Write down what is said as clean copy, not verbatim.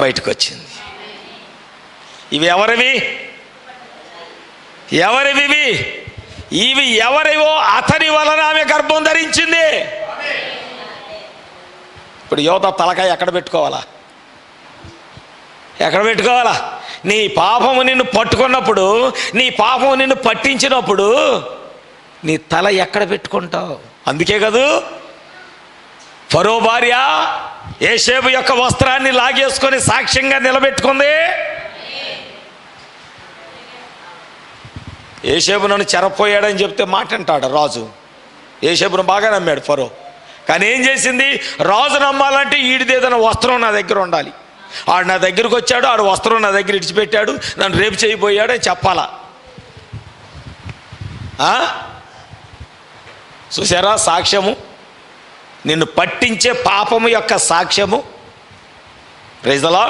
బయటకు వచ్చింది. ఇవి ఎవరివి? ఇవి ఎవరివో అతని వలన ఆమె గర్భం ధరించింది. ఇప్పుడు యువత తలకాయ ఎక్కడ పెట్టుకోవాలా? నీ పాపము నిన్ను పట్టుకున్నప్పుడు, నీ పాపము నిన్ను పట్టించినప్పుడు నీ తల ఎక్కడ పెట్టుకుంటావు? అందుకే కదూ ఫరో భార్య యోసేపు యొక్క వస్త్రాన్ని లాగేసుకొని సాక్ష్యంగా నిలబెట్టుకుంది. యోసేపు నన్ను చెరపోయాడని చెప్తే మాట అంటాడు రాజు. యోసేపును బాగా నమ్మాడు ఫరో. కానీ ఏం చేసింది? రాజు నమ్మాలంటే ఈడిదేదైనా వస్త్రం నా దగ్గర ఉండాలి. ఆడు నా దగ్గరికి వచ్చాడు, ఆడు వస్త్రం నా దగ్గర ఇడిచిపెట్టాడు, నన్ను రేపు చేయబోయాడు అని చెప్పాలా? చూసారా సాక్ష్యము? నిన్ను పట్టించే పాపము యొక్క సాక్ష్యము. Praise the lord.